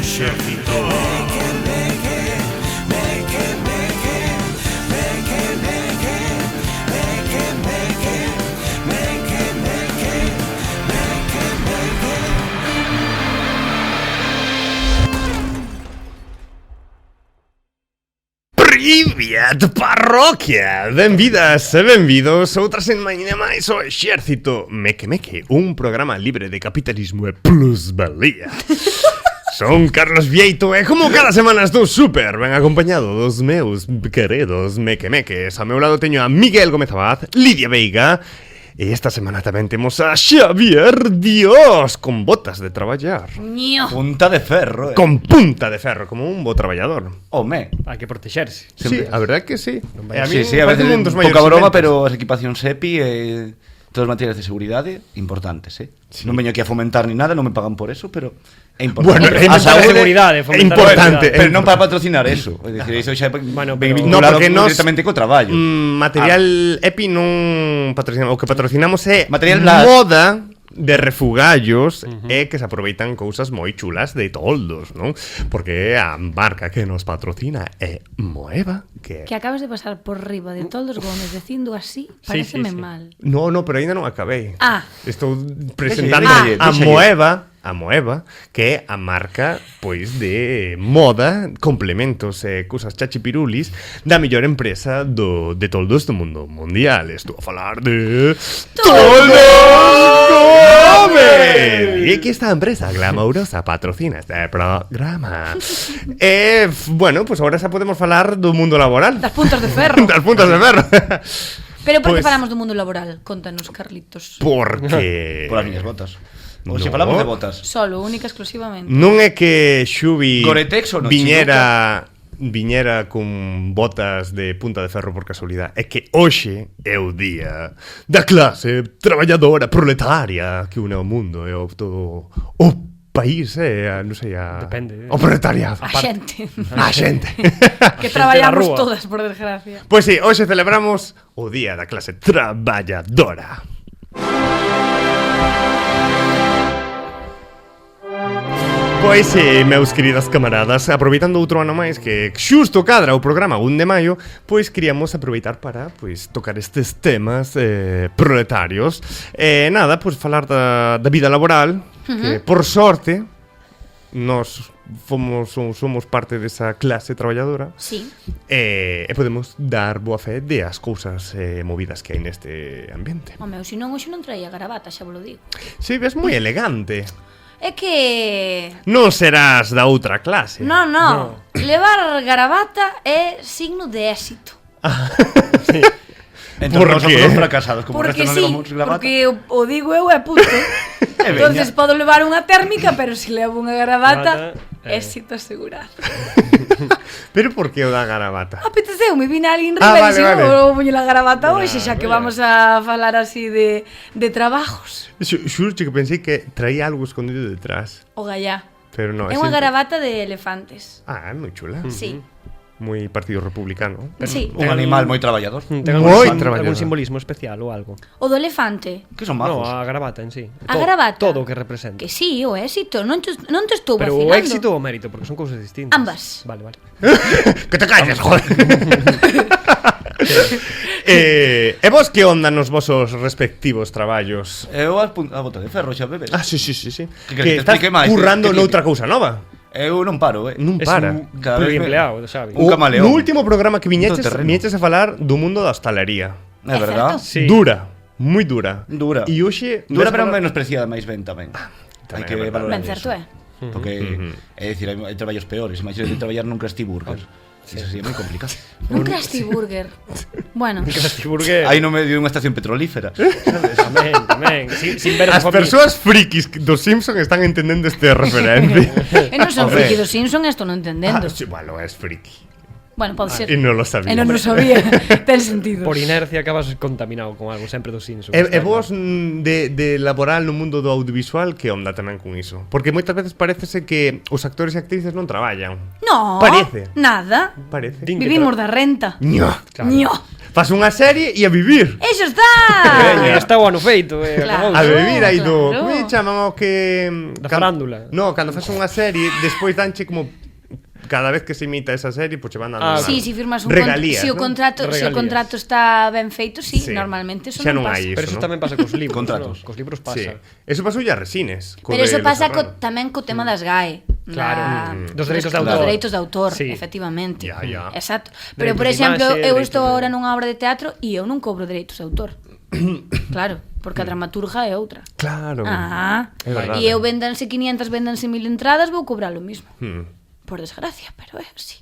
exército. Privyat, parroquia! Benvidas e benvidos outra semaina máis ao Exército Meque Meque, un programa libre de capitalismo e plusvalía. Son Carlos Vieito e como cada semana estou super ben acompañado dos meus queridos Meque Meques. A meu lado teño a Miguel Gómez Abad, Lidia Veiga e esta semana tamén temos a Xavier Dios con botas de traballar. Punta de ferro, Con punta de ferro, como un bo traballador. Home. Hai que protexerse. Sí, a verdade que sí. A mí, sí, a veces pouca broma, pero as equipacións EPI e todos os materiais de seguridade importantes, sí. Non veño aquí a fomentar ni nada, non me pagan por eso, pero é importante. Bueno, A seguridade, é importante, pero non para patrocinar eso. É dicir, iso xa Bueno, ben pero- vinculado porque nos- directamente co traballo. Material EPI non patrocinamos. O que patrocinamos é Material moda de refugallos e que se aproveitan cousas moi chulas de toldos, non? Porque a marca que nos patrocina é Moeva, que acabas de pasar por riba de Toldos Gómez dicindo así, pareceme sí. mal. No, pero ainda non acabei. Ah. Estou presentando Díxalle, a díxalle. Moeva, que é a marca pois de moda, complementos e cousas chachipirulis da mellor empresa de toldos do mundo mundial. Estou a falar de Toldos Gómez. E que esta empresa glamourosa patrocina este programa. Bueno, pois agora xa podemos falar do mundo laboral. Das puntas de ferro. Das puntas de ferro. Pero por que Pois- falamos do mundo laboral? Contanos, Carlitos. Porque Por as miñas botas. Ou se No. falamos de botas. Solo, única, exclusivamente. non é que Xubi Gore-Tex ou no, viñera con botas de punta de ferro por casualidade. É que hoxe é o día da clase traballadora proletaria que une o mundo e o todo o país non sei, Depende. o proletariado. A xente. A xente. Que traballamos rúa. todas, por desgracia. Pois si, hoxe celebramos o día da clase traballadora. Pois si, meus queridas camaradas, aproveitando outro ano máis que xusto cadra o programa 1 de maio, pois queríamos aproveitar para pois tocar estes temas proletarios. Nada, pois falar da vida laboral, que por sorte nós somos parte desa clase traballadora. Sí. E podemos dar boa fe de as cousas movidas que hai neste ambiente. O meu, se non, hoxe non traía gravata, xa vos lo digo. Si, ves moi elegante. É que... Non serás da outra clase. No. Levar gravata é signo de éxito. Entón, Por nós qué? somos fracasados, como o Porque resto non sí, levamos gravata. porque o digo eu é puto. Entonces podo levar unha térmica, pero se levo unha gravata, éxito asegurado. Pero por que o da gravata? Apeteceu, me vine alguén Ah, riba vale, e dixen, vale. vou poñer a gravata hoxe, xa que vamos a falar así de trabajos. Xurche que pensei que traía algo escondido detrás. O gallá. Pero non, É unha gravata de elefantes. Ah, é moi chula. Sí. Moi partido republicano. Sí. Un animal moi traballador. Ten Moi algún traballador. simbolismo especial ou algo? O do elefante. Que son No, majos. a gravata en sí. A gravata. Todo o que representa. Que sí, o éxito. Non te estou Pero vacilando. o éxito ou o mérito, porque son cousas distintas. Ambas. Vale. Que te calles, joder. E vos que onda nos vosos respectivos traballos? Eu a bota de ferro xa bebes. Ah, sí. Que Que te estás explique máis, currando que noutra cousa nova. Eu non paro, Non Es para. un Cada vez pluriempleado, Xavi. Un camaleón. No último programa que viñeches Todo terreno. a falar do mundo da hostalería. É verdad? certo? Sí. Dura, moi dura. Dura. E hoxe Dura, ves pero falar- menospreciada máis ben tamén. tamén Hai que é verdade. valorar Ben certo eso. é. Porque, é dicir, hai traballos peores. Imagínate traballar nun Krusty Burger. Eso sí, é moi complicado. Un Krusty Burger. Bueno, Krusty Burger. Aí no medio dunha estación petrolífera. Tamén. Sin ver As persoas frikis dos Simpson están entendendo este referente. e non son Hombre. friki dos Simpson, esto non entendo. Sí, bueno, es friki. Bueno, pode ser. E non lo sabía. E non lo sabía. Ten sentido. Por inercia acabas contaminado con algo sempre dos Simpsons. E vos de laboral no mundo do audiovisual, que onda tamén con iso? Porque moitas veces parecese que os actores e actrices non traballan. No, Parece. Nada. Parece. Vivimos da renta. Ño. Claro. Ño. Fas unha serie e a vivir. Eso está. Está o ano feito, Claro. A vivir aí do... Claro. Como lle chaman o que... Da farándula. No, cando fas unha serie, despois danche como... Cada vez que se imita esa serie, pues che van dando Sí, si firmas un regalías, si o ¿no? contrato, se o contrato está ben feito, sí, Sí. normalmente eso Xa non non pasa. hai Pero eso ¿no? tamén pasa cos libros, Contratos. ¿no? Cos libros Sí. pasa. Eso pasou ya a Resines. Pero eso pasa tamén co tema das GAE. Claro. Dos dereitos de autor. Dos dereitos de autor, Sí. efectivamente. Ya, ya. Exacto. Pero, Dereitos por de exemplo, imaxe, eu dereitos estou de- agora nunha obra de teatro e eu non cobro dereitos de autor. Claro, porque a dramaturga é outra. Claro. Ah, É verdade. e eu véndanse 500, véndanse 1000 entradas, vou cobrar lo mismo. Por desgracia, pero é así.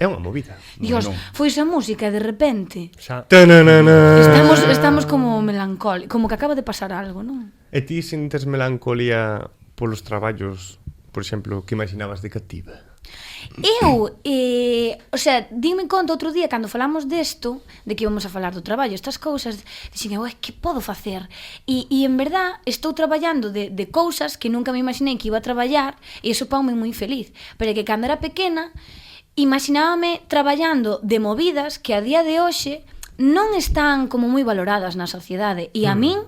É unha movida. Dios, foi esa música e de repente Xa. estamos como melancólicos, como que acaba de pasar algo, non? E ti sintes melancolía polos traballos, por exemplo, que imaginabas de cativa? Eu, o sea, dime conta outro día cando falamos desto, de que íbamos a falar do traballo, estas cousas, dixen eu, que podo facer? E en verdad estou traballando de cousas que nunca me imaginei que iba a traballar e iso paume moi feliz. Pero é que cando era pequena imaginábame traballando de movidas que a día de hoxe non están como moi valoradas na sociedade e a min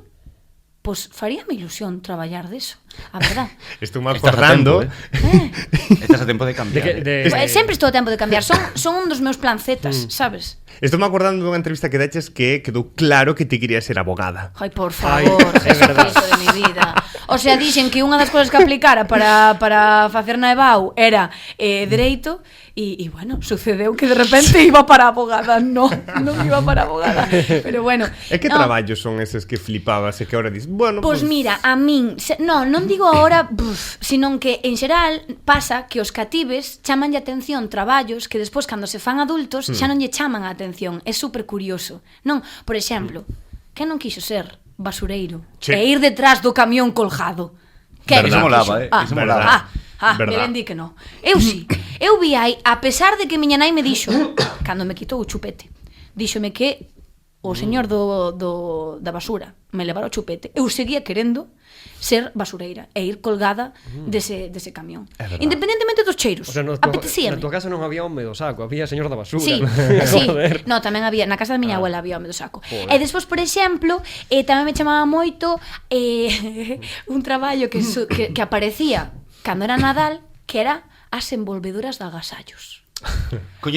pois faríame ilusión traballar deso, a verdad. Estou me acordando... Estás a tempo de cambiar. Pues sempre estou a tempo de cambiar, son un dos meus plancetas, sabes? Estou me acordando dunha entrevista que deches que quedou claro que ti querías ser abogada. Ai, por favor, Jesucristo de mi vida. O sea, dixen que unha das cousas que aplicara para facer na EBAU era dereito e bueno, sucedeu que de repente iba para abogada. Non iba para abogada. Pero bueno. E que traballos son eses que flipabas e que ahora dis, bueno, Pois mira, a min, non digo agora, senón que en xeral pasa que os catives chamanlle atención traballos que despois cando se fan adultos xa non lle chaman a atención. É super curioso. Non, por exemplo, que non quixo ser basureiro Sí. e ir detrás do camión colgado? Que Verdad. Iso molaba, Iso molaba. Verdad. Belén di que non. Eu sí. Eu vi aí, a pesar de que miña nai me dixo, cando me quitou o chupete, díxome que o señor da basura me levara o chupete, eu seguía querendo ser basureira e ir colgada dese camión. Independentemente dos cheiros. O sea, na apetecíame. tua casa non había home do saco, había señor da basura. Sí, sí. No, tamén había, na casa da miña abuela había home do saco. E despois, por exemplo, tamén me chamaba moito un traballo que aparecía cando era Nadal, que era as envolvedoras de agasallos.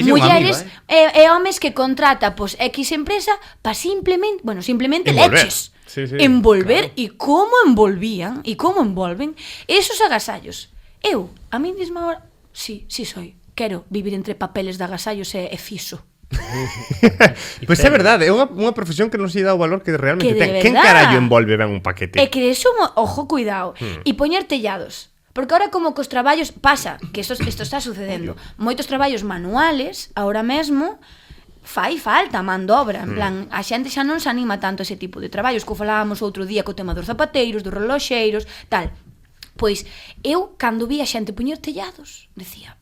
Mulleres e homes que contrata X empresa para simplemente leches. Sí, envolver, claro. E como envolvían e como envolven esos agasallos. Eu, a mí mesma hora, sí soy. Quero vivir entre papeles de agasallos e fiso. Pois é verdade, é unha profesión que non se dá o valor que realmente que ten. Quen carallo envolve ben un paquete? É que eso, ojo, cuidado. E poñer tellados. Porque ahora como cos traballos pasa, que isto está sucedendo, moitos traballos manuales, ahora mesmo, fai falta man de obra, en plan, a xente xa non se anima tanto a ese tipo de traballos, que falábamos outro día co tema dos zapateiros, dos reloxeiros, tal. Pois, eu, cando vi a xente poñer tellados, decía,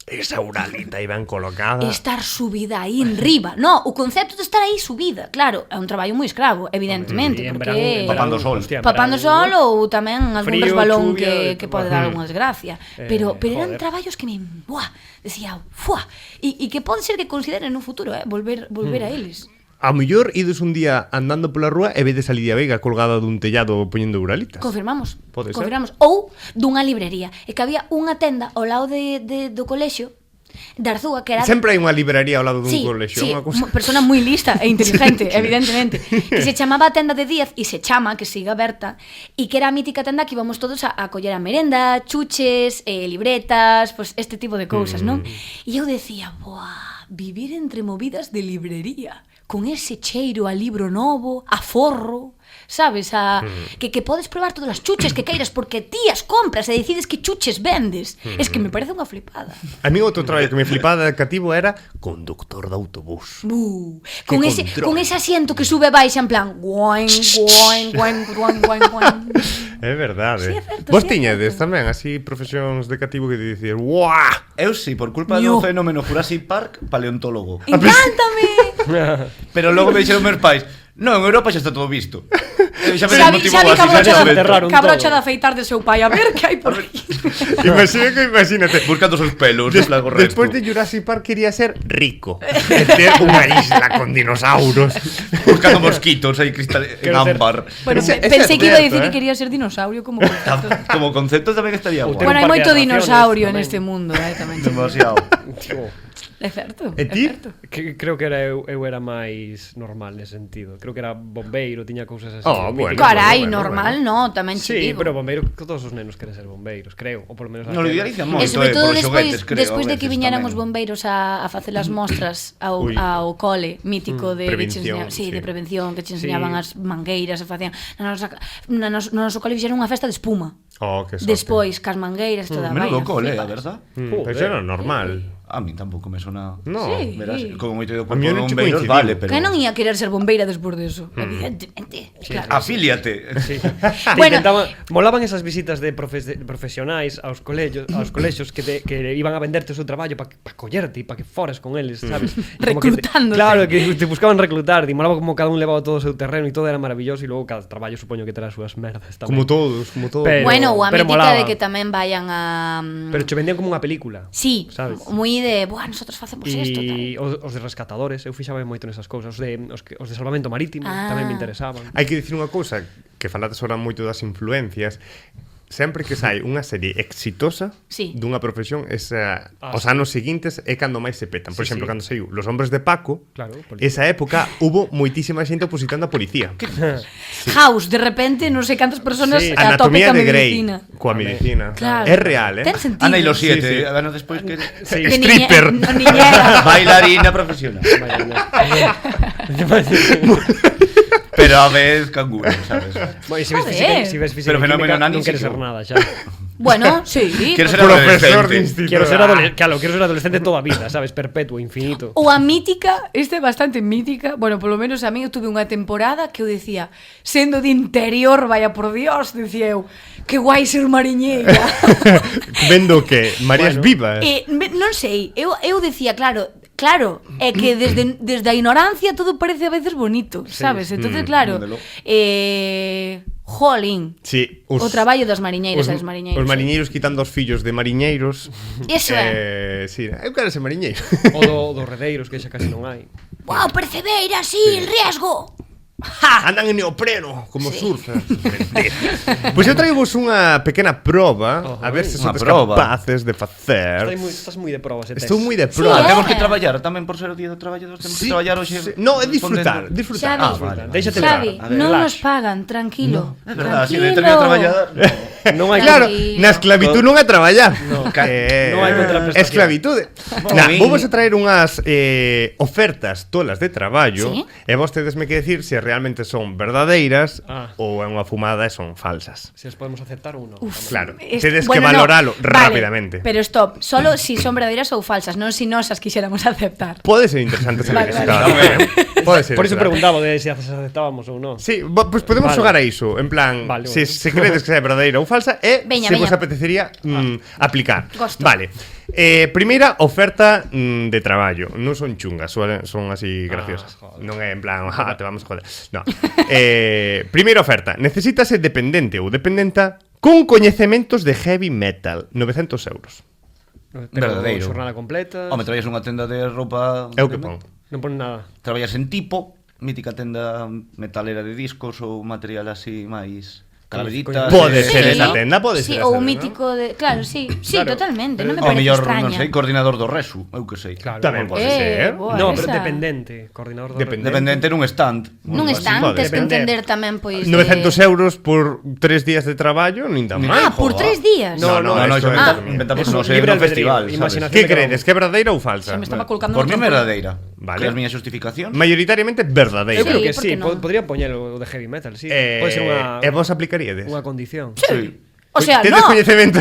esa uralita aí ben colocada. Estar subida aí en riba. No, o concepto de estar aí subida, claro, é un traballo moi escravo, evidentemente, porque papando sol. Papando sol ou tamén algún Frío, resbalón chuvia, que pode dar algunha desgracia. Pero eran joder. traballos que me, decía, e que pode ser que consideren no futuro, volver a eles. A mellor ides un día andando pola rúa e vedes a Lidia Veiga colgada dun tellado poñendo uralitas. Confirmamos. Pode ser. Confirmamos. Ou dunha librería. E que había unha tenda ao lado do colexio de Arzúa, que era... Sempre hai unha librería ao lado dun colexio. Sí, unha cosa... persona moi lista e inteligente, evidentemente. Que se chamaba a tenda de Díaz e se chama, que siga aberta, e que era a mítica tenda que íbamos todos a coller a merenda, chuches, libretas, pues este tipo de cousas, non? E eu decía, vivir entre movidas de librería, con ese cheiro a libro novo, a forro, sabes? Que podes probar todas as chuches que queiras porque ti as compras e decides que chuches vendes. Es que me parece unha flipada. A mí outro traballo que me flipaba de cativo era conductor de autobús. Con ese asiento que sube e baixa en plan guain, guain, guain, guain, guain, guain. É verdade. Sí, é certo, Vos sí, é tiñades certo. tamén así profesións de cativo que dicir, "Uah!" Eu sí, por culpa do fenómeno Jurassic Park, paleontólogo. Encántame. Pero logo me dixeron meus pais, no, en Europa xa está todo visto. Xa me Xa desmotivou vi así, xa me enterraron cabrocha todo. de afeitar de seu pai. A ver que hai por aquí. Imagínate. buscando os pelos, en plan correcto. Despois de Jurassic Park quería ser rico. E ter unha isla con dinosaurios. Buscando mosquitos aí cristal en Quero ser- ámbar. Bueno, Ese pensei que iba a cierto, dicir que quería ser dinosaurio como concepto. Como concepto tamén estaría Ou guai. ter Bueno, hai un parque moito de atracciones dinosaurio tamén. neste mundo, tamén. che digo. Demasiado. Tío, É certo. E ti? creo que eu era máis normal nese sentido. Creo que era bombeiro, tiña cousas así. Oh, bueno. míticas. Carai, bueno, normal, no, tamén che Sí, digo. pero bombeiro, que todos os nenos queren ser bombeiros, creo, ou polo menos Non lo aquela. idealizan E moito, sobre todo por os despois, xoguetes, creo, despois de a que veces viñeran tamén. os bombeiros a facer as mostras Ui. ao cole mítico de Prevención, sí, de sí. prevención, que che Sí. enseñaban as mangueiras e facían no noso cole fixeron unha festa de espuma. Oh, que sorte. Despois, cas mangueiras, toda a Menudo vaina. cole, a flipas. verdad? Pero eso era normal. A mí tampouco me sona. No. Sí. Verás, como moito do A mí corpo de non che bombeiros coincidiu. vale, pero Que non ia querer ser bombeira despois deso, evidentemente. Claro. afíliate. Sí. Bueno. Molaban esas visitas de profesionais aos colexios que iban a venderte o seu traballo para collerte e para que foras con eles, sabes? Como que Reclutándote. claro, que te buscaban reclutar, e molaba como cada un levaba todo o seu terreno e todo era maravilloso e logo cada traballo supoño que terá as súas merdas tamén. Como todos, como todos. Pero- Bueno, ou a pero mítica molaba. de que tamén vayan a Pero che vendían como unha película. Sí, sabes? moi de, buah, nosotros facemos isto, E tal. os de rescatadores, eu fixaba moito nesas cousas, os de salvamento marítimo tamén me interesaban. Hai que dicir unha cousa, que falades ahora moito das influencias. Sempre que sai unha serie exitosa Sí. dunha profesión, os anos seguintes é cando máis se petan. Por Sí, exemplo, sí. cando saiu Los Hombres de Paco, Claro, policía. esa época hubo moitísima xente opositando a policía. House, de repente, non sei cantas persoas Sí. a tope Anatomía ca de Grey medicina. coa medicina. Claro. É real, Ten sentido. Ana y los 7, Sí, sí. anos despois que Sí. Que Stripper. niñera. bailarina profesional. Pero a vez canguro, sabes? Bueno, si ves Joder. física, si ves física Pero y fenómeno química, nani non sí queres que ser vou. nada xa. Bueno, sí. Quieres ser Profesor de adolescente. instituto. Quero ser claro, quero ser adolescente toda a vida, sabes, perpetuo, infinito. Ou a mítica, é bastante mítica. Bueno, polo menos a mí eu tuve unha temporada que eu decía, sendo de interior, vaya por Dios, decía eu, que guai ser mariñeira. Vendo que Marías Bueno. vivas. Non sei, eu decía, claro, é que desde a ignorancia todo parece a veces bonito, sabes? Entonces, claro, desde logo. jolín, Sí, o traballo das mariñeiras e dos mariñeiros. Os mariñeiros quitando os fillos de mariñeiros. Eso é. Sí, eu quero ser mariñeiro. O dos redeiros, que xa casi non hai. Wow, percebeira, sí, el riesgo. Andan en neopreno, como surfers. Mentira. Pois eu traivos unha pequena proba, a ver se Unha sodes proba. capaces de facer. Estás moi de probas, Estou moi de Sí, proba. Temos que traballar tamén por ser o día do traballador, temos que traballar hoxe. No, é disfrutar, respondendo. disfrutar. Xavi, vale. Déxate Xavi, levar. non Relax. nos pagan, tranquilo. É verdade, se Tranquilo. termina de traballar. Non hai Claro, Tranquilo. na esclavitud non é traballar. Non hai contraprestación. Esclavitude. Vou a traer unhas ofertas tolas de traballo Sí. e vos tedesme que decir se realmente son verdadeiras ou é unha fumada e son falsas. Se as podemos aceptar ou non. Claro, Es- tedes bueno, que valoralo no. rápidamente. Vale, pero stop, solo si son verdadeiras ou falsas, non si nos as quixéramos aceptar. Pode ser interesante saber Vale, que se vale. está facendo. Pode ser. Por iso interesante. preguntaba de se as aceptábamos ou non. Sí, pues podemos Vale. xogar a iso, en plan, Vale, se, bueno. se credes que sea verdadeira ou falsa e Veña, se vos veña. apetecería aplicar. Gosto. Vale. Primeira oferta de traballo. Non son chungas, son así graciosas. joder. Non é en plan, te vamos a joder. No. Primeira oferta. Necesítase dependente ou dependenta con coñecementos de heavy metal. 900 euros. Pero Verdadeiro. xornada completa. Home, traballas nunha tenda de roupa. É o que pon. Non pon nada. Traballas en Tipo, mítica tenda metalera de discos ou material así máis calaveritas. Pode Sí. ser esa tenda, pode Sí, ser esa ou tenda, mítico de, claro, sí, sí, Claro. totalmente, non me Ou parece mellor, extraña. non sei, coordinador do Resu, eu que sei. Claro. Tamén pode ser. boa No, pero esa. dependente, coordinador do Dependente. Dependente nun stand. Non Algo así. están, pode tes que depender. entender tamén, pois... 900 euros por 3 días de traballo, nin tan mal. Ah, por 3 días. No, No, esto iso é- inventamos Eso, no sé, libre no albedrío, festival, sabes? imaginación. Que credes, que é verdadeira ou falsa? Se me estaba colocando Por no mí tronco. verdadeira. Vale. Que as miñas justificacións. Mayoritariamente verdadeira. Eu creo Sí, que por sí, que non? podría poñer o de heavy metal, sí. Pode ser E vos aplicaríades? unha condición. Sí. O sea, Tedes no, coñecemento?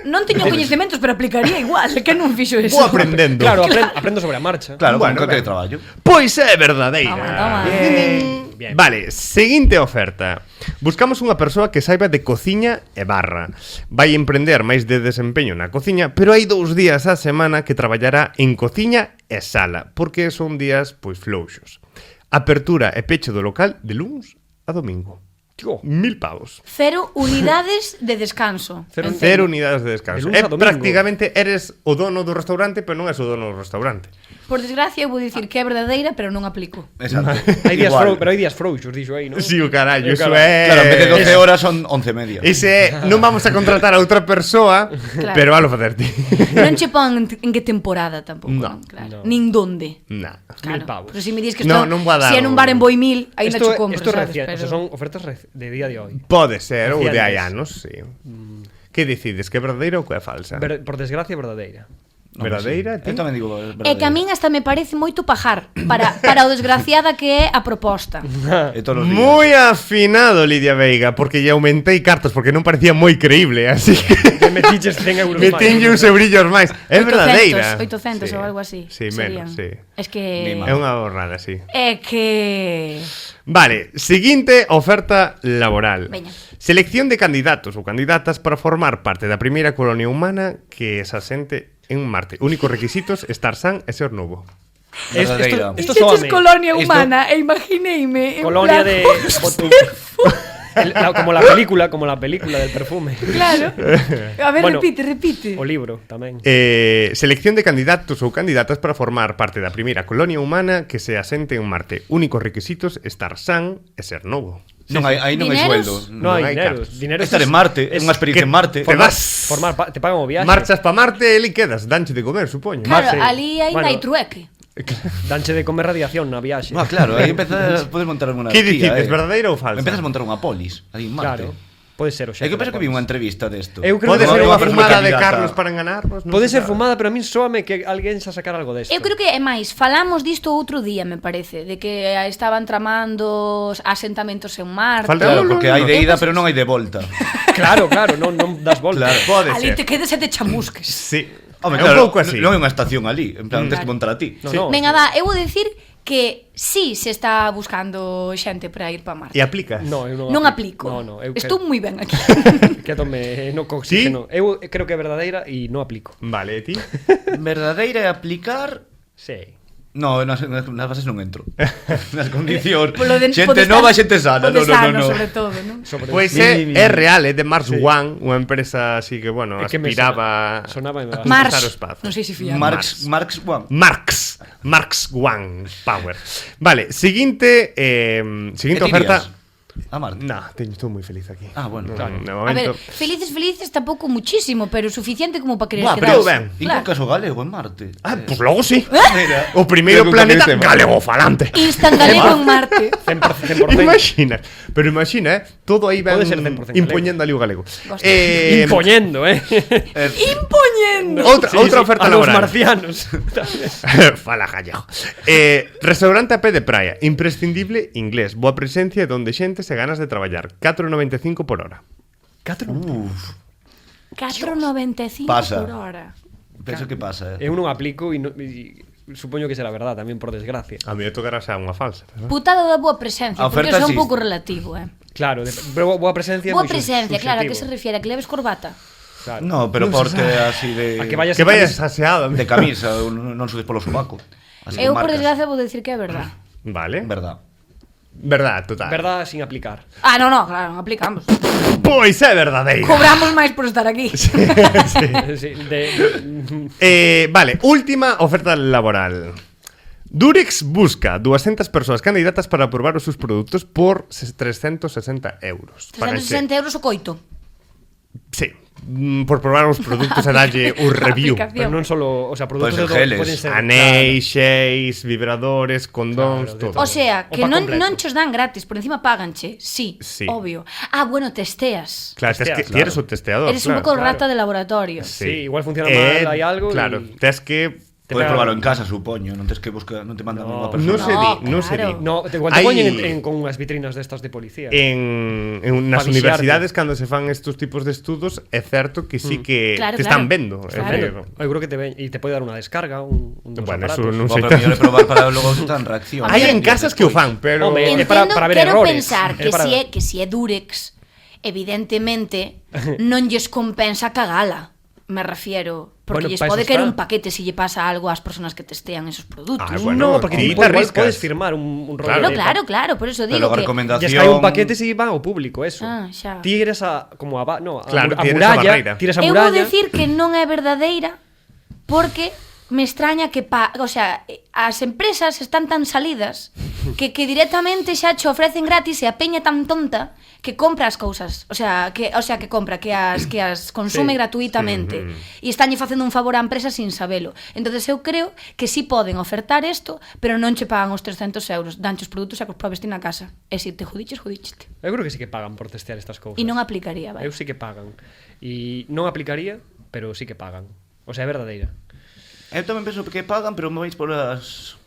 non teño coñecementos, pero aplicaría igual, que non fixo eso. Vou aprendendo. Claro, aprendo sobre a marcha. Claro, Bueno, con ben. que traballo. Pois é verdadeira. Toma, toma. Bien. Vale, seguinte oferta. Buscamos unha persoa que saiba de cociña e barra. Vai emprender máis de desempeño na cociña, pero hai 2 días á semana que traballará en cociña e sala, porque son días, pois, flouxos. Apertura e peche do local de luns a domingo. Tío, 1000 pavos. 0 unidades de descanso. Cero- Entendo. 0 unidades de descanso. De luns a domingo. Prácticamente eres o dono do restaurante, pero non és o dono do restaurante. Por desgracia, eu vou dicir que é verdadeira, pero non aplico. Exacto. hai días Igual. pero hai días frouxos, dixo aí, non? Si, o carallo, iso Claro. é... Claro, en vez de 12 horas son 11:30. Ese non vamos a contratar a outra persoa, Claro. pero valo facerte. Non che pon en que temporada tampouco, No. non, claro. No. Nin donde. Nah. Claro. 1000 pavos. Pero si me dis que No, esto, non vou a dar si en un bar en Boimil, aí non Esto, che compro, esto sabes? recién, Pero... o sea, son ofertas de día de hoy. Pode ser, ou de hai Recientes. anos, sí. Que decides, que é verdadeira ou que é falsa? Por desgracia, verdadeira. Verdadeira? Eu tamén digo É que a min hasta me parece moito pajar para o desgraciada que é a proposta. E todos os días. Moi afinado, Lidia Veiga, porque lle aumentei cartos porque non parecía moi creíble, así que Que metiches 100 euros máis. metinlle uns eurillos máis. É verdadeira. 800 Sí. ou algo así. Sí, menos, sí. Es que... Ni É unha borrada, sí. É que... Vale, seguinte oferta laboral. Veña. Selección de candidatos ou candidatas para formar parte da primeira colonia humana que se asente en Marte. Únicos requisitos, estar san e ser novo. Verdadeira. Esto Dixeches soame. colonia Esto- humana e imagineime en Colonia plan, de como la película del perfume. Claro. A ver, Bueno, repite. O libro tamén. Selección de candidatos ou candidatas para formar parte da primeira colonia humana que se asente en Marte. Únicos requisitos, estar san e ser novo. Non hai, aí non hai Dineros? sueldo. No hai hai dinero. cartos. Dinero Estar en Marte, é unha experiencia en Marte. Te vas. Te pagan o viaxe. Marchas pa Marte e li quedas, danche de comer, supoño. Claro, Sí. ali ainda Bueno. hai trueque. Danche de comer radiación na viaxe. Ah, claro, aí empezas, podes montar unha Que dicides, verdadeira ou falsa? Empezas a montar unha polis, aí en Marte. Claro. Pode ser o É que penso que vi unha entrevista desto. Eu creo Pode que ser Unha unha persona fumada de candidata. Carlos para enganarvos? Non Pode se ser sabe. fumada, pero a min soame que alguén xa sacar algo desto. Eu creo que é máis, falamos disto outro día, me parece, de que estaban tramando asentamentos en Marte. Falta- Claro, No, porque no, hai no. de ida, pero non hai de volta. Claro, non das voltas. Claro. Pode Ali ser. te quedas e te chamusques. Sí. Hombre, É un claro, pouco así. non é unha estación ali, en plan, tens que montar a ti. No, no. Venga, va, eu vou dicir que sí se está buscando xente para ir para Marte. E aplicas? No, eu Non aplico. No, eu Estou moi ben aquí. quédome no co oxígeno. Eu creo que é verdadeira e non aplico. Vale, e ti? Verdadeira é aplicar... Sí. No, nas bases non entro. Nas condicións. Polo de- Xente pode nova, estar- xente sana. pode No, no, sano, no, no. sobre todo, non? Pois é real, é de Mars One, unha empresa así que, bueno, É que me aspiraba sonaba a Mars. conquistar o espazo. Non sei se fiar. Marx One. Marx One Power. Vale, seguinte Que oferta. tirías? A Marte. No, estou moi feliz aquí. Ah, bueno, No, claro. de A ver, momento. felices tampouco muchísimo, pero suficiente como para querer Buah, quedarse. pero ben. Incluso caso galego en Marte. Ah, pues logo sí. Mira. O primeiro Creo que planeta cambiaste, galego falante. Instant galego en Marte. 100%. Imagina, pero imagina, todo aí ben Pode ser 100% impoñendo ali o galego. Gosto. Impoñendo, Impoñendo. Outra oferta a los laboral. marcianos. Fala gallego. Restaurante a pé de praia, imprescindible inglés, boa presencia e donde xente se ganas de traballar, 4,95 por hora. 4,95 Pasa. por hora. Penso que pasa, Eu non aplico e supoño que será verdad tamén por desgracia. A mí me tocará xa unha falsa. Putada da boa presencia, A porque oferta eso é un sí. pouco relativo, Claro, pero boa presencia é Boa moi presencia, claro, a que se subjetivo. refiere? A que leves corbata? Claro. No, pero porte así de... A que vayas Que vayas aseado. De camisa, non subes polo sobaco. Así Eu, con por marcas. desgracia, vou decir que é verdad. Vale. Verdad. Verdad, total. Verdad sin aplicar. Ah, no, claro, non aplicamos. Pois é verdadeira. Cobramos máis por estar aquí. Sí, Vale, última oferta laboral. Durex busca 200 persoas candidatas para probar os seus produtos por 360 euros. 360 euros o coito. Sí, por probar os produtos e darlle un review. Aplicación. Pero non solo, o sea, produtos Poden ser de geles, poden ser Anéis, xeis, vibradores, condóns, Claro, de todo. O sea, O que pack non, completo. non chos dan gratis, por encima paganche. Sí, Sí. obvio. Ah, bueno, testeas. Claro, tes que, Hostias, ti eres o testeador. Eres un claro. pouco claro. rata de laboratorio. Sí, igual funciona mal, hai algo Claro, y- tes que Podes probarlo en casa, supoño, non tes que buscar, non te mandan unha persona. Non se di. No, igual te poñen con unhas vitrinas destas de policía. Nas universidades, cando se fan estos tipos de estudos, é certo que sí que te están vendo. Eu creo que te ven e te pode dar unha descarga, un dos aparatos. Eso non sei. Pero mellor é probar para logo tan reacción. Hai en casas que o fan, pero para ver quero errores. Pensar que si é Durex, evidentemente non lles compensa cagala. Me refiero, porque lles pode caer un paquete se lle pasa algo ás persoas que testean esos produtos. No, porque ti podes firmar un rollo. Claro, por eso digo que lles cae un paquete se va ao público, eso. Ti eres a muralla, tiras a muralla. Eu vou decir que non é verdadeira porque me extraña que as empresas están tan salidas que directamente xa che ofrecen gratis e a peña tan tonta que compra as cousas, que as consume gratuitamente e estanlle facendo un favor á empresa sin sabelo. Entonces eu creo que sí poden ofertar isto, pero non che pagan os 300 euros, danche os produtos e que os probes ti na casa. E se te judicheste. Eu creo que sí que pagan por testear estas cousas. E non aplicaría, vai. Eu sí que pagan. E non aplicaría, pero sí que pagan. O sea, é verdadeira. Eu tamén penso que pagan, pero me vais por as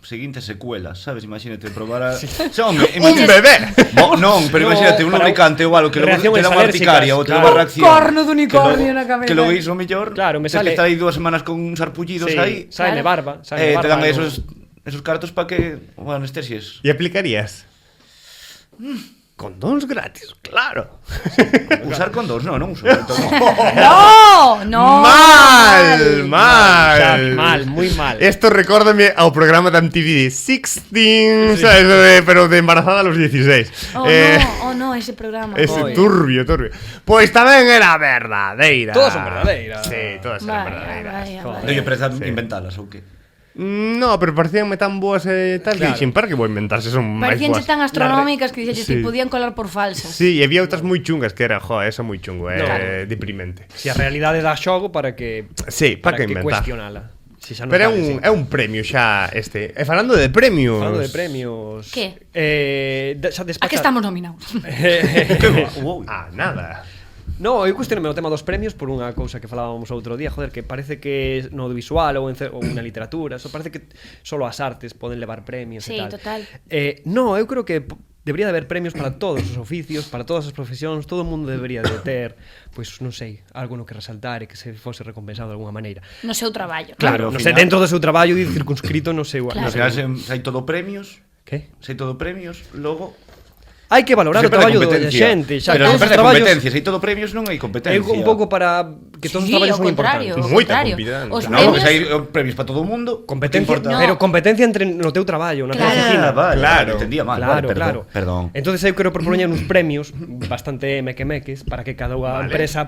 seguintes secuelas, sabes? Imagínate probar a... Un bebé. Non, pero imagínate un lubricante ou algo que logo te dá unha urticaria ou te dá unha reacción. Corno de unicornio na cabeza. Que logo iso mellor. Claro, me sale. Que está aí 2 semanas con uns sarpullidos aí. Sale barba. Te dan esos cartos para que anestesies. E aplicarías? Condóns gratis, claro. Usar condóns, non uso. No. Mal, moi mal. Esto recórdame ao programa de MTV 16, ¿sabes? Pero de embarazada a los 16. No, ese programa. Ese turbio. Pois tamén era verdadeira. Todas son verdadeiras. Sí, todas eran verdadeiras. Oye, preza inventalas ou que? No, pero parecíanme tan boas e tal que dixen, para que vou inventar se son máis boas. Parecíanse tan astronómicas que dixeches que podían colar por falsas. Sí, e había outras moi chungas que era, esa moi chungo, deprimente. Si a realidade dá xogo para que para que cuestionala. Pero é un premio xa este. E falando de premios. Que? A que estamos nominados? Nada. No, eu cuestioname o tema dos premios por unha cousa que falábamos outro día, joder, que parece que no audiovisual ou na literatura, parece que solo as artes poden levar premios e tal. Sí, total. No, eu creo que debería de haber premios para todos os oficios, para todas as profesións, todo o mundo debería de ter, pois, non sei, algo no que resaltar e que se fose recompensado de alguna maneira. No seu traballo. Claro, no sei, dentro do seu traballo e circunscrito no seu... Claro. Se hai todo premios, que? Se hai todo premios, logo... Hai que valorar o traballo da xente, xa. Pero non perde competencias, hai todo premios, non hai competencia. É un pouco para que todos os traballos son importantes. Moita competencia. Non, hai premios para todo o mundo. Competencia, pero competencia entre no teu traballo, na tua oficina. Claro, entendía mal. Claro. Perdón. Entonces eu quero propoñer uns premios bastante mequemeques para que cada empresa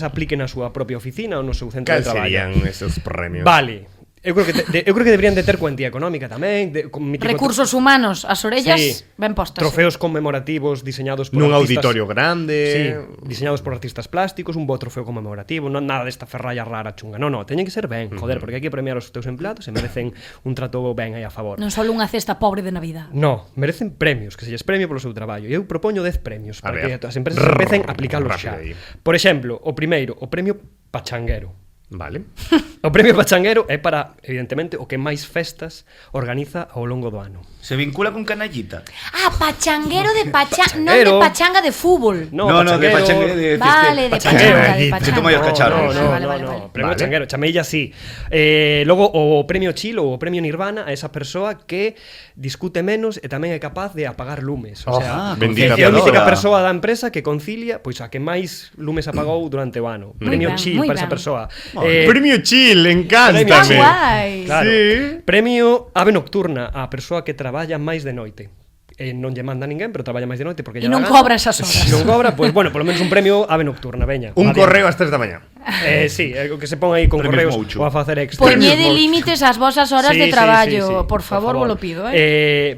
aplique na súa propia oficina ou no seu centro de traballo. Cal serían esos premios? Vale. Eu creo que deberían de ter cuantía económica tamén, recursos humanos, as orellas ben postas. Trofeos conmemorativos diseñados por nun auditorio grande, diseñados por artistas plásticos, un bo trofeo conmemorativo, non nada desta ferralla rara chunga. Non, teñen que ser ben, joder, porque hai que premiar os teus empleados e merecen un trato ben aí a favor. Non só unha cesta pobre de Navidad. No, merecen premios, que se lles premio polo seu traballo. E eu propoño 10 premios para que as empresas empecen a aplicalos xa. Por exemplo, o primeiro, o premio Pachanguero. Vale. O premio Pachanguero é para, evidentemente, o que máis festas organiza ao longo do ano. Se vincula con canallita. Pachanguero de non de pachanga de fútbol. No, de pachanguero de fiesta. Vale, de pachanga de pachanga. Se toma os cacharros. No, premio Pachanguero, chameilla así. Logo o premio Chill ou o premio Nirvana a esa persoa que discute menos e tamén é capaz de apagar lumes. O sea, é a mítica persoa da empresa que concilia pois a que máis lumes apagou durante o ano. Premio Chill para esa persoa. Premio Chill, encántame. Claro. Premio Ave Nocturna a persoa que traballa máis de noite. Non lle manda a ninguén, pero traballa máis de noite porque e non cobra esas horas. Non cobra, pois bueno, polo menos un premio Ave Nocturna, veña. Un correo ás 3 da mañá. Sí, o que se pon aí con correos ou a facer extra. Poñede límites ás vosas horas de traballo, por favor, vos lo pido,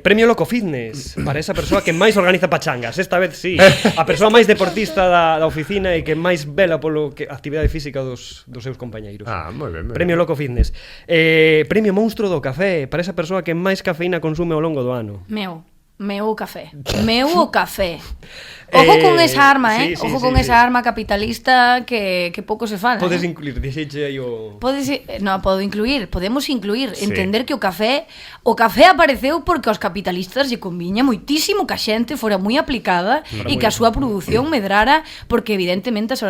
Premio Loco Fitness para esa persoa que máis organiza pachangas, esta vez sí. A persoa máis deportista da oficina e que máis vela polo que actividade física dos seus compañeiros. Moi ben. Premio Loco Fitness. Premio Monstro do Café para esa persoa que máis cafeína consume ao longo do ano. Meu o café. Ojo con esa arma, Ojo con esa arma capitalista que pouco se fala. Podes incluir, dixeche aí o... Podemos incluir, entender que o café apareceu porque aos capitalistas lle conviña moitísimo que a xente fora moi aplicada e que a súa produción medrara porque evidentemente os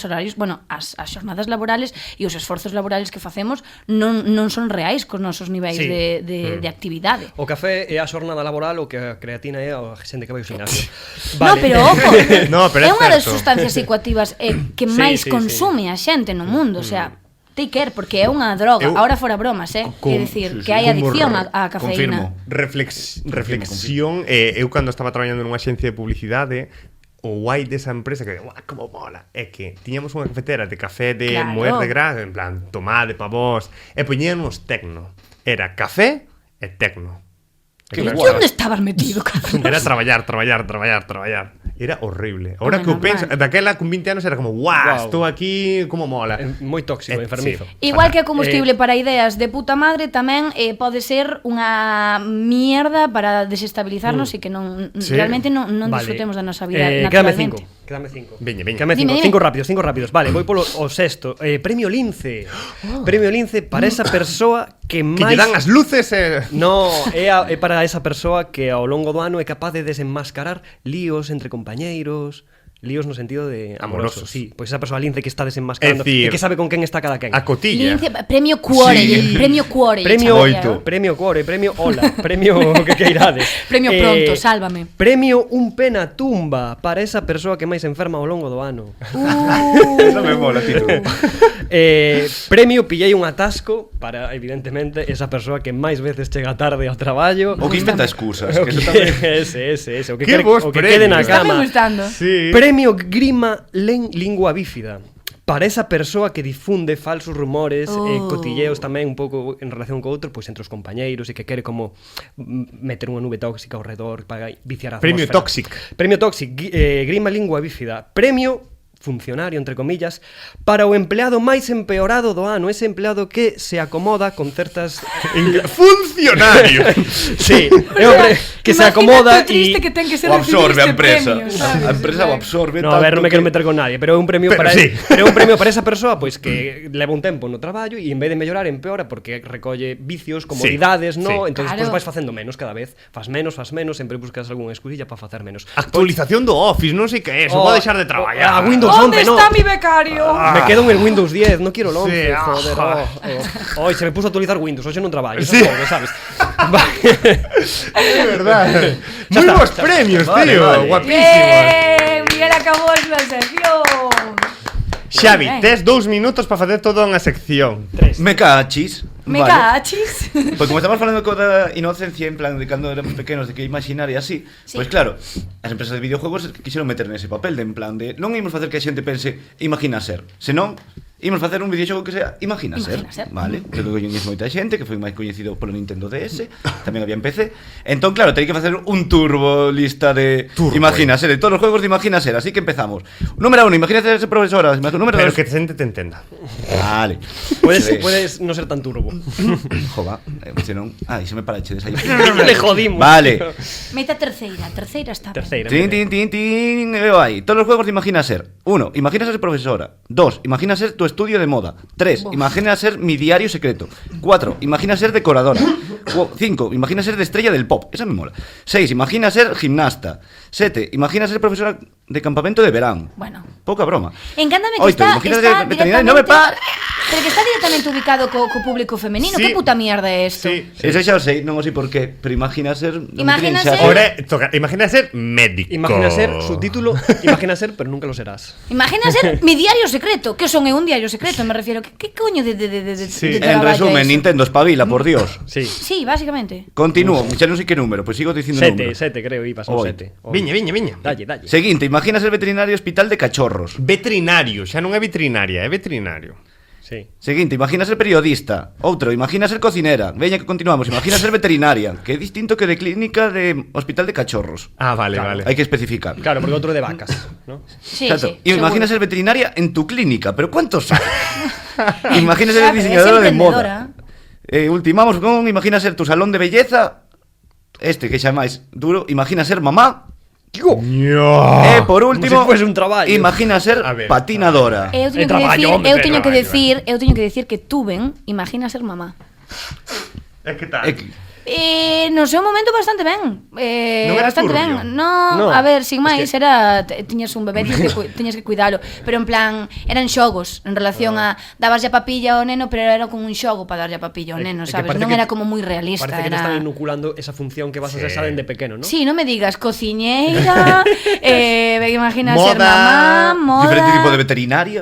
horarios, bueno, as xornadas laborales e os esforzos laborales que facemos non son reais cos nosos niveis de actividade. O café é a xornada laboral o que a creatina é a xente que vai ao gimnasio. No, pero ojo, pero é unha das sustancias psicoactivas que máis consume a xente no mundo, o sea, take care, porque é unha droga. Ahora fora bromas, é dicir, que hai adicción á cafeína. Reflexión, eu cando estaba traballando nunha axencia de publicidade, o guai desa empresa que, como mola, é que tiñamos unha cafetera de café de moer de grasa, en plan, tomade pa vos, e poñíamos tecno. Era café e tecno. E onde estabas metido, cabrón? Era traballar. Era horrible. Ahora que eu penso, daquela con 20 anos era como, estou aquí, como mola. Moi tóxico, enfermizo. Igual que o combustible para ideas de puta madre tamén pode ser unha mierda para desestabilizarnos e que realmente non disfrutemos da nosa vida naturalmente. Quédame 5. Veña. Quédame 5 rápidos. Vale, vou polo sexto. Premio Lince. Premio Lince para esa persoa que máis... Que lle dan as luces No, é para esa persoa que ao longo do ano é capaz de desenmascarar líos entre compañeiros, líos no sentido de amorosos. Sí, pois esa persoa lince que está desenmascarando e que sabe con quen está cada quen. A cotilla. Lince, premio Cuore, premio Cuore. Premio Cuore, premio Ola, premio que queirades. Premio Pronto, sálvame. Premio Un Pé na Tumba para esa persoa que máis enferma ao longo do ano. Eso me mola, tío. Premio Pillei un atasco para, evidentemente, esa persoa que máis veces chega tarde ao traballo. O que inventa excusas. Ese. O que quede na cama. Está me gustando. Sí. Premio Grima Lingua Bífida para esa persoa que difunde falsos rumores e cotilleos tamén un pouco en relación co outro, pois entre os compañeiros e que quere como meter unha nube tóxica ao redor para viciar a atmósfera. Premio Tóxic, Grima Lingua Bífida. Premio funcionario, entre comillas, para o empleado máis empeorado do ano, ese empleado que se acomoda con certas... ¡Funcionario! Sí, que se acomoda e... que ten que ser o absorbe a empresa. Premio, ¿sabes? A empresa o absorbe No, a ver, non me quero meter con nadie, pero é un premio para pero é un premio para esa persoa pois que leva un tempo no traballo e en vez de mellorar empeora porque recolle vicios, comodidades, entonces pois vais facendo menos cada vez, faz menos, sempre buscas algunha excusilla para facer menos. Actualización do Office, non sei que é, eso, vou deixar de traballar. Windows ¿Dónde 11, está mi becario? Me quedo en el Windows 10, no quiero el 11, joder. Hoy se me puso a actualizar Windows, hoy non traballo, todo, sabes? É verdade. Moi bons premios, tío, guapísimos. Miguel acabou a súa sección. Xavi, tes 2 minutos para facer toda unha sección. 3. Me cachis. Me cachis. Pois como estamos falando da inocencia, en plan de cando éramos pequenos, de que imaginar e así, pois claro, as empresas de videojuegos quixeron meter nese papel de en plan de non imos facer que a xente pense imagina ser, senón imos facer un videoxogo que sea imagina ser. Vale, creo que coñeces moita xente que foi máis coñecido polo Nintendo DS, tamén había en PC. Entón claro, teñi que facer un turbo lista de imagina ser, de todos os juegos de imagina ser, así que empezamos. Número 1, imagina ser profesora, número 2. Pero que a xente te entenda. Vale. Puedes non ser tan turbo. Jova, senón, se me parachedes aí. Le jodimos. Vale. Meta terceira está. Terceira. Tin, veo aí. Todos os juegos de imagina ser. 1, imagina ser profesora. 2, imagina ser tu estudio de moda. 3, imagina ser mi diario secreto. 4, imagina ser decoradora. 5, imagina ser de estrella del pop. Esa me mola. 6, imagina ser gimnasta. 7, imagina ser profesora de campamento de verán. Bueno. Poca broma. Encántame que 8, está directamente... No me pa... Pero que está directamente ubicado co público femenino. Que puta mierda é isto? Eso xa o sei, non o sei por qué, pero imagina ser... Imagina ser... Imagina ser médico. Imagina ser subtítulo, imagina ser, pero nunca lo serás. Imagina ser mi diario secreto. Que son un diario secreto, me refiero. Que coño de En resumen, Nintendo espabila, por Dios. Sí, básicamente. Continúo, xa non sei que número, pois sigo dicindo número. 7 creo, ibas son 7. Viña. Dalle. Seguinte, imagina ser veterinario hospital de cachorros. Veterinario, xa non é veterinaria, é veterinario. Sí. Seguinte, imagina ser periodista. Outro, imagina ser cocinera. Veña que continuamos, imagina ser veterinaria. Que é distinto que de clínica de hospital de cachorros. Vale. Hai que especificar. Claro, porque outro de vacas, ¿no? Sí. Imagina ser veterinaria en tu clínica, pero ¿cuántos hay? Imagina ser diseñadora de moda. Ultimamos con imagina ser tu salón de belleza este que xa é máis duro, imagina ser mamá. Ño. E por último, Como se fose un traballo. imagina ser A ver, patinadora. Eu teño que traballo, decir, hombre, eu teño que decir que tuven, imagina ser mamá. É que tal? No seu momento bastante ben. Non era Bastante turbio? ben. No, a ver, sin máis, tiñas un bebé, tiñas que cuidalo, pero en plan, eran xogos en relación a dabas a papilla ao neno, pero era como un xogo para darlle a papilla ao neno, É que sabes? parece Non que- era como moi realista, Parece que te era están inoculando esa función que vas a ser saben de pequeno, ¿no? Sí, non me digas cociñeira, imagina ser Moda, mamá, moda. Diferente tipo de veterinaria.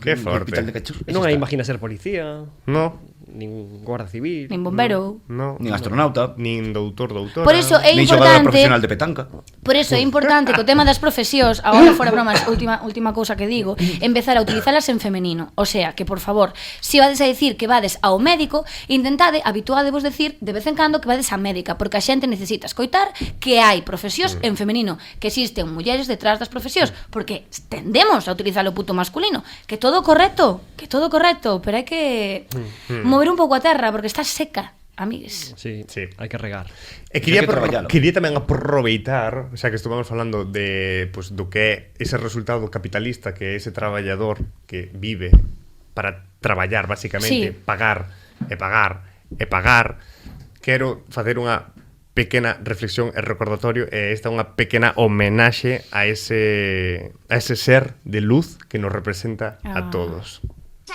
Qué Un forte. hospital de cachorros. Non Eso hai está. imagina ser policía, No, nin guarda civil. Nin bombero. no. Nin astronauta. Nin doutora. Por eso é Nin xogadora importante. profesional de petanca. Por eso é importante que o tema das profesións, agora fora bromas, última cousa que digo, empezar a utilizalas en femenino. O sea, que por favor, se vades a dicir que vades ao médico, intentade, habituadevos decir de vez en cando que vades á médica, porque a xente necesita escoitar que hai profesións en femenino, que existen mulleres detrás das profesións, porque tendemos a utilizar o puto masculino, que todo correcto, pero hai que mover un pouco a terra, porque está seca, amigues. Sí, Sí. hai que regar. E quería, Hai que traballalo. quería tamén aproveitar, o sea, que estuvamos falando de, pues, do que é ese resultado capitalista, que é ese traballador que vive para traballar, basicamente, Sí. pagar e pagar e pagar. Quero facer unha pequena reflexión e recordatorio, e esta é unha pequena homenaxe a ese ser de luz que nos representa a todos.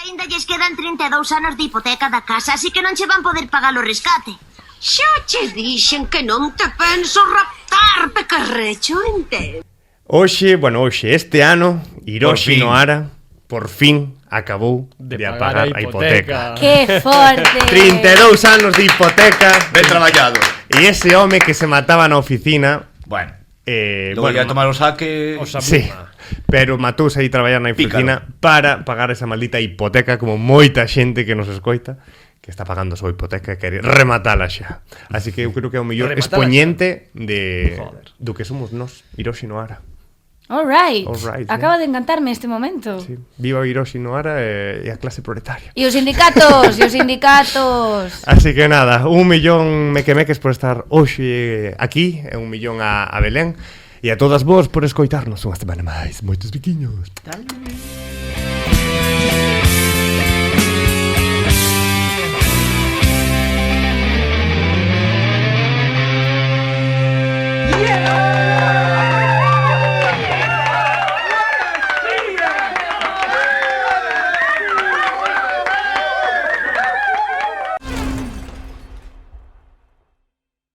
Ainda lles quedan 32 anos de hipoteca da casa, así que non che van poder pagar o rescate. Xa che dixen que non te penso raptar, pecarrecho, entende? Hoxe, este ano, Hiroshi Por fin. Nohara por fin acabou de apagar a hipoteca. Que forte. 32 anos de hipoteca. Ben traballado. E ese home que se mataba na oficina, Bueno. Logo ia tomar o saque. sí, pero matouse aí traballar na oficina para pagar esa maldita hipoteca, como moita xente que nos escoita que está pagando a súa hipoteca e quere rematala xa. Así que eu creo que é o mellor Rematala expoñente de Joder. do que somos nós, Hiroshi Nohara. All right. yeah. Acaba de encantarme este momento. Sí. Viva Hiroshi Nohara e a clase proletaria. E os sindicatos, e os sindicatos. Así que nada, 1.000.000 mequemeques por estar hoxe aquí, e 1.000.000 a Belén, e a todas vos por escoitarnos unha semana máis. Moitos biquiños.